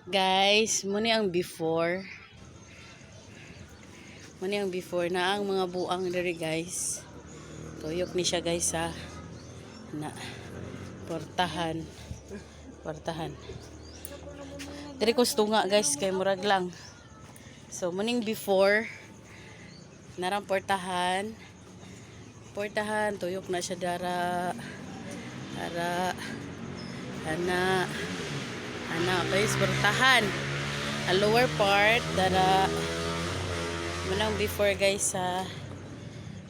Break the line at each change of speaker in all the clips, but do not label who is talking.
Guys, muni ang before. Muni ang before na ang mga buang diri guys. Tuyok ni siya guys ha. Na portahan. Portahan. Diri ko nga guys kay murag lang. So muning before narang portahan. Portahan tuyok na siya dara. Dara ana guys portahan. Ang lower part dara manang before guys sa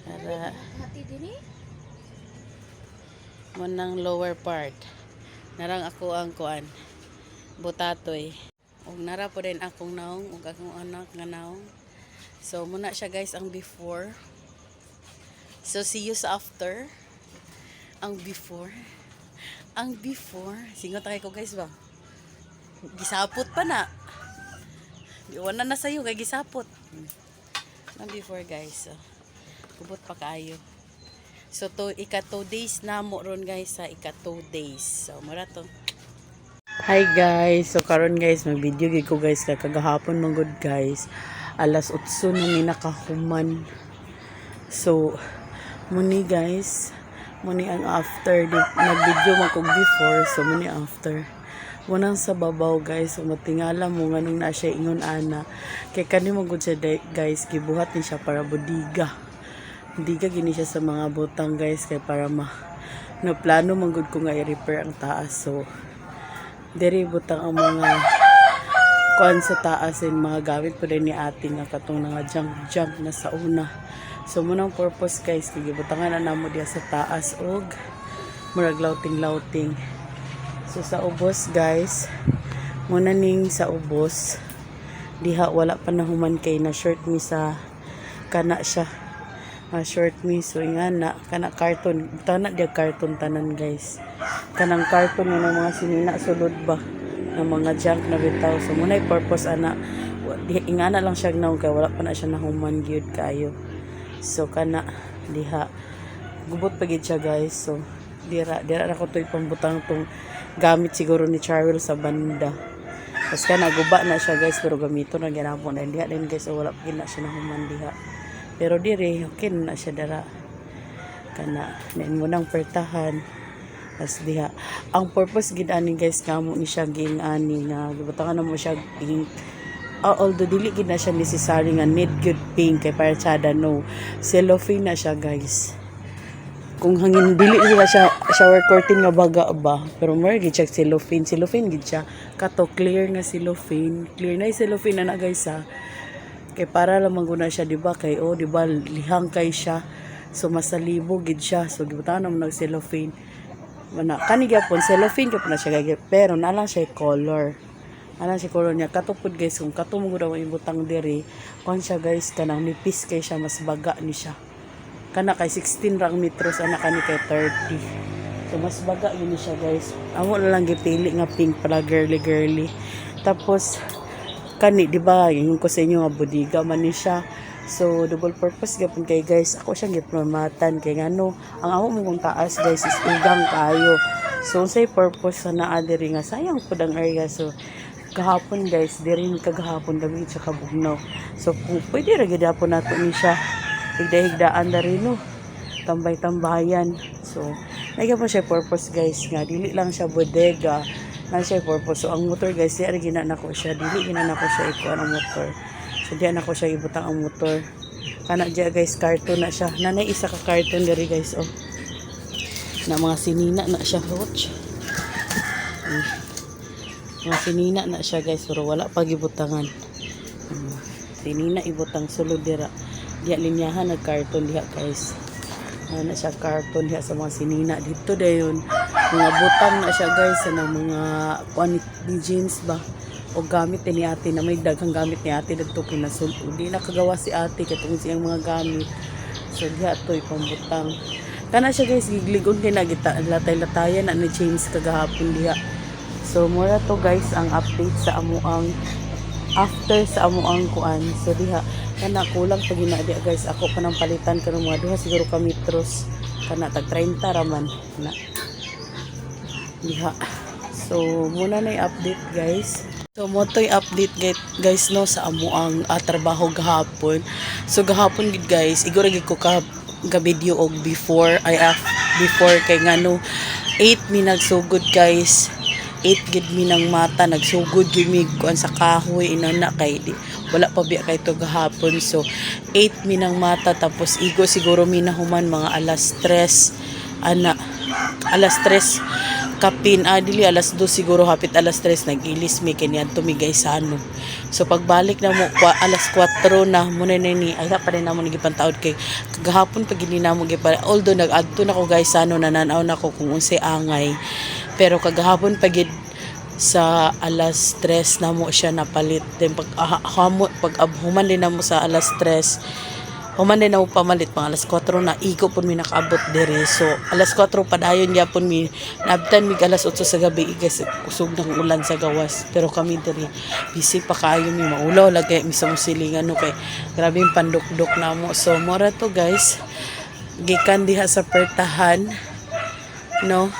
dara manang lower part narang ako ang kuan butatoy ug nara po din akong naong ug akong anak nga naong. So muna siya guys ang before. So see you sa after. Ang before singot kay ko guys ba gisapot pa na iwan na sa'yo kay gisapot ang before guys. So kubot pa kaayo. So to ika 2 days na mo ron guys sa ika 2 days. So mura to. Hi guys, so karon guys mag video gid ko guys kagahapon man good guys. Alas 8 na mi nakahuman. So muni guys, muni ang after nag-video man ko before, so muni after. Munang sa babaw guys, so matingala mo nganong na siya ingon ana. Kay kani mo gud siya guys, gibuhat ni siya para bodiga. Bodiga gini siya sa mga butang guys kay para no plano man gud ko nga i-repair ang taas. So diri butang ang mga kuan sa taas and mga gamit pa din ni ate nga katong nga junk na sa una. So munang purpose guys kay gibutangan na namo diya sa taas og murag lauting. So sa ubos guys, muna ning sa ubos diha wala pa nahuman kay na short mi sa kana siya. Short mi so ingana kana karton tanan dia karton tanan guys. Kanang karton nga mga sinina sulod ba ng mga junk na bitaw. So muna purpose ana ingana lang siya naong kay wala pa na siya nahuman gyud kayo. So kana diha gubot pa gid siya guys. So dira na ko toy pambutang tong gamit siguro ni Charwell sa banda. Tapos kana guba na siya guys pero gamito na ginapon na diha din guys. So wala pa gid na siya nahuman diha. Pero dire okay na siya dara. Kana nen mo nang pertahan. Tapos diha ang purpose gid ani guys kamo ni siya ging ani nga gibutangan na mo siya ging although dili gid na siya necessary nga need good pink kay para tsada no cellophane na siya guys. Kung hangin dili siya shower curtain nga baga ba pero more gid siya cellophane gid siya kato clear nga cellophane clear na cellophane na guys ha. Kay para lang maguna siya di ba kay di ba lihang kay siya so masalibo gid siya so gibutangan na mo nag cellophane mana kani gyapon cellophane gyapon na siya gagay pero nalang siya color. Ana si color niya katupod guys kung kato mo daw ibutang diri kon siya guys kanang nipis kay siya mas baga ni siya kana kay 16 rang metros ana kani kay 30 so mas baga yun siya guys. Amo na lang gipili nga pink para girly tapos kani di ba yung ko sa inyo nga bodiga man ni siya. So double purpose gyapon kay guys ako siya gipromatan kay ngano ang amo mong taas guys is ugang kayo. So say purpose sa naa diri nga sayang pud ang area. So kahapon guys diri kagahapon dami siya kabugnaw. So pwede ra gid hapon nato ni siya higda-higdaan dari no tambay-tambayan. So nagya pa siya purpose guys nga dili lang siya bodega na siya purpose. So ang motor guys di ra ginanako siya dili ginanako siya ikuan ang motor. So di nako siya ibutang ang motor kana diya guys karton na siya nanay isa ka karton diri guys na mga sinina na siya watch. Mga sinina na siya guys pero wala pa gibutangan. Sinina ibutang sulod dira. Diya linyahan nag karton diha guys. Na siya karton diha sa mga sinina dito dayon. Mga butang na siya guys sa mga quantity jeans ba o gamit ni ate na may daghang gamit ni ate dito kinasul. Di na kagawa si ate katong siyang mga gamit. So diha toy pambutang. Kana siya guys gigligon kay nagita latay-latayan na ni jeans kagahapon diha. So mura to guys ang update sa amuang after sa amuang kuan. So diha kana kulang pag ina diha guys ako pa nang palitan kanang mga duha siguro ka metros kana tag 30 raman na diha. So muna na i-update guys. So mo to'y update guys no sa amo ang trabaho gahapon. So gahapon gid guys, igura gid ko ka video og before kay ngano 8 mi nagsugod guys. 8 gid mi ng mata nagsugod gid mi kuan sa kahoy inana kay di wala pa biya kay to gahapon. So 8 mi ng mata tapos igo siguro mi nahuman mga alas 3 alas 3 kapin dili alas 2 siguro hapit alas 3 nag-ilis mi kanyan to mi guys sa ano. So pagbalik na mo alas 4 na muna ni ay pa rin na mo nagipantawd kay kagahapon pag hindi na mo gipa although nag-adto na ko guys sa ano nananaw na ko kung unsay angay pero kagahapon pagid sa alas 3 na mo siya napalit then pag human din na mo sa alas 3 human din na mo pamalit pang alas 4 na iko pun mi nakaabot diri. So alas 4 padayon gyapon mi nabtan mi alas 8 sa gabi guys kusog ng ulan sa gawas pero kami diri busy pa kaayo mi maulaw lagi mi sa musilingan no kay grabe yung pandukdok na mo. So mora to guys gikan diha sa pertahan no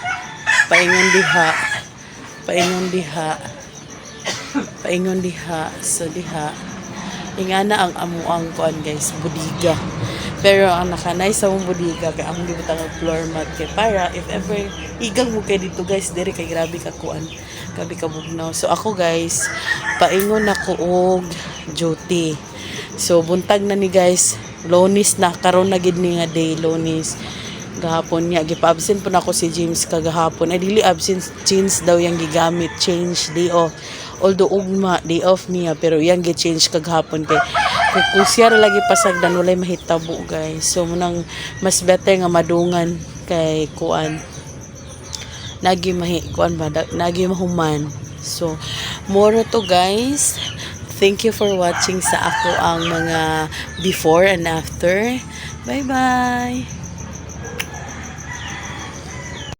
paingon diha so diha ingana ang amuang kuan guys budiga pero ang nakanay sa mong budiga kay among gibutang og floor mat kay para if ever igang mo kay dito guys diri kay grabe ka kuan grabe ka bugnaw. So ako guys paingon ako og duty so buntag na ni guys Lunes na karon na gid ni nga day Lunes gahapon niya gipa-absent po na ako si James kagahapon ay dili absent change daw yang gigamit change day off although ugma day off niya pero yang gi-change kagahapon kay kung siya lagi pasagdan walay mahitabo guys. So munang mas better nga madungan kay kuan nagi mahuman. So more to guys, thank you for watching sa ako ang mga before and after. Bye bye.